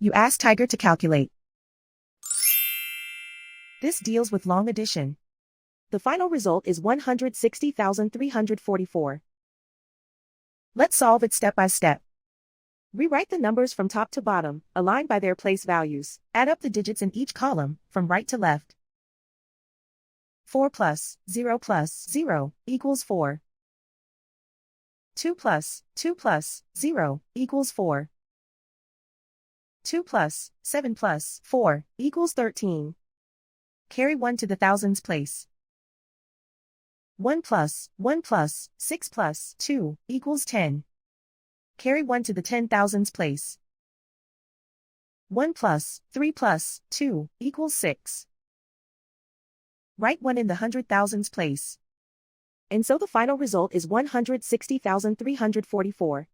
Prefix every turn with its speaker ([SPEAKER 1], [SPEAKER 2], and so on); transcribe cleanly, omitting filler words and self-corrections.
[SPEAKER 1] You ask Tiger to calculate. This deals with long addition. The final result is 160,344. Let's solve it step by step. Rewrite the numbers from top to bottom, aligned by their place values. Add up the digits in each column, from right to left. 4 plus 0 plus 0 equals 4. 2 plus 0 equals 4. 2 plus 7 plus 4 equals 13. Carry 1 to the thousands place. 1 plus 6 plus 2 equals 10. Carry 1 to the 10,000s place. 1 plus 3 plus 2 equals 6. Write 1 in the 100,000s place. And so the final result is 160,344.